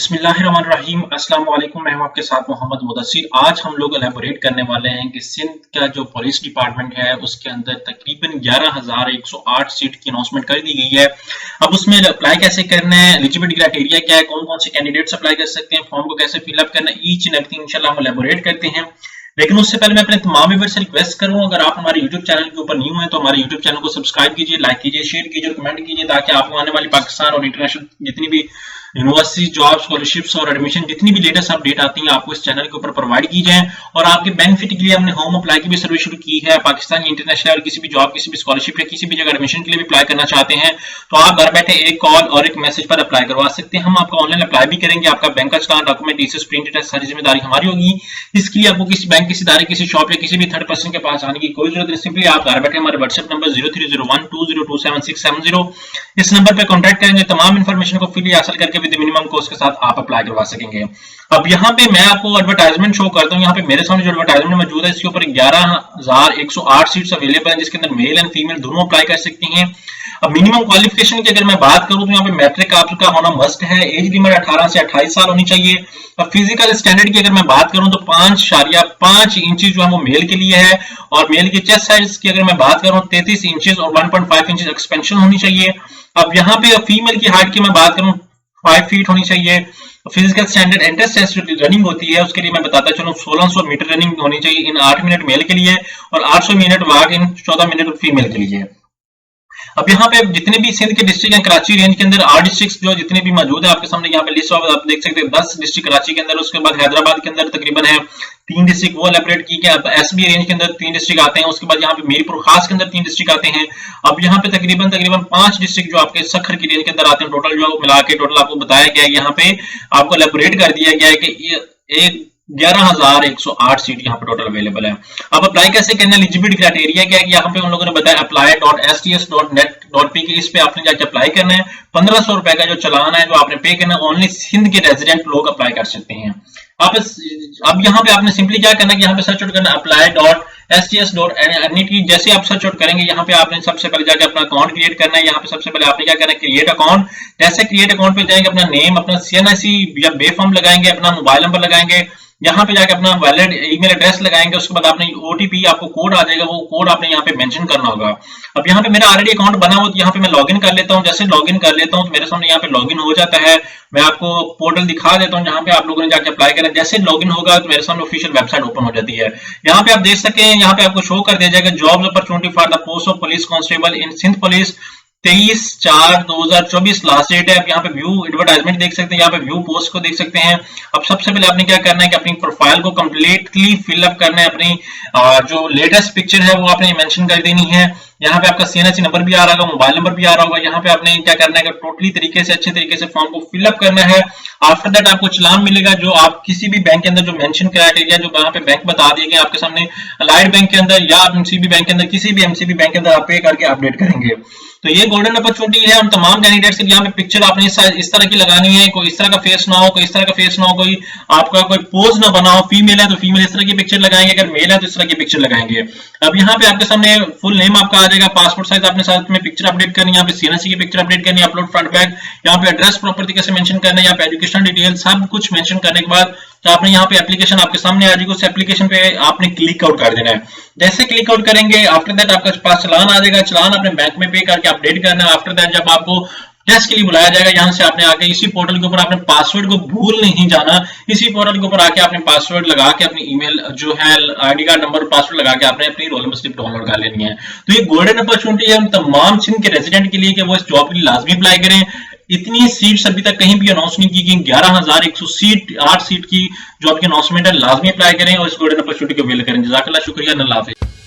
बिस्मिल्लाहिर्रहमानिर्रहीम। अस्सलाम वालेकुम। मैं हूं आपके साथ मोहम्मद मुदस्सिर। आज हम लोग एलैबोरेट करने वाले हैं कि सिंध का जो पुलिस डिपार्टमेंट है उसके अंदर तकरीबन 11,108 सीट की अनाउंसमेंट कर दी गई है। अब उसमें अप्लाई कैसे करना है, एलिजिबिलिटी क्राइटेरिया क्या है, कौन कौन से कैंडिडेट्स अप्लाई कर सकते हैं, फॉर्म को कैसे फिलअप करना है, ईच एंड एवरीथिंग इंशाल्लाह हम एलैबोरेट करते हैं। लेकिन उससे पहले मैं अपने तमाम व्यूअर्स से रिक्वेस्ट करूं, अगर आप हमारे YouTube चैनल के ऊपर न्यू हैं तो हमारे YouTube चैनल को सब्सक्राइब कीजिए, लाइक कीजिए, शेयर कीजिए और कमेंट कीजिए ताकि आपको आने वाली पाकिस्तान और इंटरनेशनल जितनी भी यूनिवर्सिटी जॉब स्कॉलरशिप्स और एडमिशन जितनी भी लेटेस्ट अपडेट आती है आपको इस चैनल के ऊपर प्रोवाइड की जाए। और आपके बेनिफिट के लिए हमने होम अप्लाई की भी सर्विस शुरू की है। पाकिस्तान इंटरनेशनल और किसी भी जॉब, किसी भी स्कॉलरशिप या किसी भी जगह एडमिशन के लिए भी अप्लाई करना चाहते हैं तो आप घर बैठे एक कॉल और एक मैसेज पर अप्लाई करवा सकते हैं। हम आपका ऑनलाइन अप्लाई भी करेंगे। आपका बैंक का चलान, डॉक्यूमेंट, टीसीएस, प्रिंट टेस्ट सारी जिम्मेदारी हमारी होगी। इसके लिए आपको किसी बैंक, किसी इदारे, किसी शॉप या किसी भी थर्ड पर्सन के पास आने की कोई जरूरत नहीं। सिंपली आप घर बैठे हमारे व्हाट्सएप नंबर 030120277670 इस नंबर पर कॉन्टैक्ट करेंगे। तमाम इन्फॉर्मेशन को फ्री हासिल करके विद मिनिमम कॉस्ट के साथ आप अप्लाई करवा सकेंगे। अब यहाँ पे मैं आपको एडवर्टाइजमेंट शो करता हूँ। यहाँ पे मेरे सामने जो एडवर्टाइजमेंट मौजूद है इसके ऊपर 11,108 सीट्स अवेलेबल हैं जिसके अंदर मेल एंड फीमेल दोनों अप्लाई कर सकती हैं। अब मिनिमम क्वालिफिकेशन की अगर मैं बात करूं तो यहाँ पे मैट्रिक आपका होना मस्ट है। एज लिमिट 18 से 28 साल होनी चाहिए। और फिजिकल स्टैंडर्ड की अगर मैं बात करूं तो 5.5 इंचेस जो है वो मेल के लिए है। और मेल की चेस्ट साइज की अगर मैं बात करूं 33 इंचेस और 1.5 इंचेस एक्सपेंशन होनी चाहिए। अब यहाँ पे फीमेल की हाइट की मैं बात करूं 5 फीट होनी चाहिए। Physical standard entrance test running होती है उसके लिए मैं बताता चलूं 1600 मीटर रनिंग होनी चाहिए इन 8 मिनट मेल के लिए और 800 minute walk in 14 minute female के लिए। अब यहाँ पे जितने भी सिंध के डिस्ट्रिक्ट हैं कराची रेंज के अंदर 8 डिस्ट्रिक्ट जो जितने भी मौजूद है आपके सामने यहाँ पे लिस्ट आप देख सकते हैं। 10 डिस्ट्रिक्ट कराची के अंदर, उसके बाद हैदराबाद के अंदर तकरीबन है 3 डिस्ट्रिक्ट वो एलैबोरेट की गए। एसबी रेंज के अंदर 3 डिस्ट्रिक्ट आते हैं। उसके बाद यहाँ पे मीरपुर खास के अंदर 3 डिस्ट्रिक्ट आते हैं। अब यहाँ पे तकरीबन 5 डिस्ट्रिक्ट जो आपके सखर की रेंज के अंदर आते हैं। टोटल जो मिला के टोटल आपको बताया गया है, यहाँ पे आपको एलैबोरेट कर दिया गया है कि 11,108 सीट यहाँ पे टोटल अवेलेबल है। अब अप्लाई कैसे करना है, एलिजिबिलिटी क्राइटेरिया क्या है कि यहाँ पे उन लोगों ने बताया apply.sts.net.pk इस पे आपने जाके अप्लाई करना है। 1500 रुपए का जो चलान है जो आपने पे करना है, ओनली सिंध के रेजिडेंट लोग अप्लाई कर सकते हैं। अब यहाँ पे आपने सिंपली क्या करना है कि यहाँ पे सर्च आउट करना apply.sts.net। जैसे आप सर्च आउट करेंगे यहाँ पे आपने सबसे पहले जाके अपना अकाउंट क्रिएट करना है। यहाँ पे सबसे पहले आपने क्या करना है, क्रिएट अकाउंट। जैसे क्रिएट अकाउंट पे जाएंगे, अपना नेम, अपना CNIC या बे फॉर्म लगाएंगे, अपना मोबाइल नंबर लगाएंगे, यहाँ पे जाके अपना वैलिड ईमेल एड्रेस लगाएंगे। उसके बाद आपने OTP आपको कोड आ जाएगा, वो कोड आपने यहाँ पे मेंशन करना होगा। अब यहाँ पे मेरा ऑलरेडी अकाउंट बना हुआ तो यहाँ पे मैं लॉगिन कर लेता हूँ। जैसे लॉगिन कर लेता हूँ तो मेरे सामने यहाँ पे लॉगिन हो जाता है। मैं आपको पोर्टल दिखा देता हूँ जहाँ पे आप लोगों ने जाके अप्लाई करना है। जैसे लॉगिन होगा तो मेरे सामने ऑफिशियल वेबसाइट ओपन हो जाती है। यहाँ पे आप देख सकते हैं, यहाँ पे आपको शो कर दिया जाएगा jobs opportunity for the post of police constable in Sindh police 23/4/2024 last date है। अब यहाँ पे व्यू एडवर्टाइजमेंट देख सकते हैं, यहाँ पे व्यू पोस्ट को देख सकते हैं। अब सबसे पहले आपने क्या करना है कि अपनी प्रोफाइल को कंप्लीटली फिलअप करना है। अपनी जो लेटेस्ट पिक्चर है वो आपने मेंशन कर देनी है। यहाँ पे आपका CNIC नंबर भी आ रहा होगा, मोबाइल नंबर भी आ रहा होगा। यहाँ पे आपने क्या करना है कि टोटली तरीके से अच्छे तरीके से फॉर्म को फिलअप करना है। आफ्टर दैट आपको चलान मिलेगा जो आप किसी भी बैंक के अंदर जो मेंशन क्राइटेरिया जो यहाँ पे बैंक बता दिए गए आपके सामने, अलाइड बैंक के अंदर या MCB बैंक के अंदर, किसी भी MCB बैंक के अंदर आप पे करके अपडेट करेंगे। तो ये गोल्डन अपॉर्चुनिटी है उन तमाम कैंडिडेट्स के लिए। यहाँ पे पिक्चर आपने इस तरह की लगानी है, कोई इस तरह का फेस ना हो, कोई इस तरह का फेस ना हो, कोई आपका कोई पोज ना बना हो। फीमेल है तो फीमेल इस तरह की पिक्चर लगाएंगे, अगर मेल है तो इस तरह की पिक्चर लगाएंगे। अब यहाँ पे आपके सामने फुल नेम आपका आ जाएगा, पासपोर्ट साइज आपने साथ में पिक्चर अपडेट करनी है, यहाँ पे CNIC की पिक्चर अपडेट करनी है, अपलोड फ्रंट बैक, यहाँ पे एड्रेस प्रॉपर तरीके से मेंशन करना है, यहाँ पे एजुकेशन डिटेल सब कुछ मेंशन करने के बाद तो आपने यहाँ पे एप्लीकेशन आपके सामने आ जाएगी। उस एप्लीकेशन पे आपने क्लिक आउट कर देना है। जैसे क्लिक आउट करेंगे आफ्टर दैट आपके पास चलान आ जाएगा। चलान अपने बैंक में पे करके अपडेट करना है। आफ्टर दैट जब आपको टेस्ट के लिए बुलाया जाएगा, यहाँ से आपने आके इसी पोर्टल के ऊपर आपने पासवर्ड को भूल नहीं जाना। इसी पोर्टल के ऊपर आके आपने पासवर्ड लगा के अपनी ईमेल जो है ID कार्ड नंबर पासवर्ड लगा के आपने अपनी रोल नंबर स्लिप डाउनलोड कर लेनी है। तो ये गोल्डन अपॉर्चुनिटी है उन तमाम सिंध के रेजिडेंट के लिए कि वो इस जॉब के लिए लाजमी अप्लाई करें। इतनी सीट्स अभी तक कहीं भी अनाउंस नहीं की गई। 11,108 सीट की जो आपकी अनाउंसमेंट है, लाजमी अप्लाई करें और इस गोल्डन अपॉर्चुनिटी को अवेल करें। जज़ाकल्लाह, शुक्रिया, अल्लाह हाफिज़।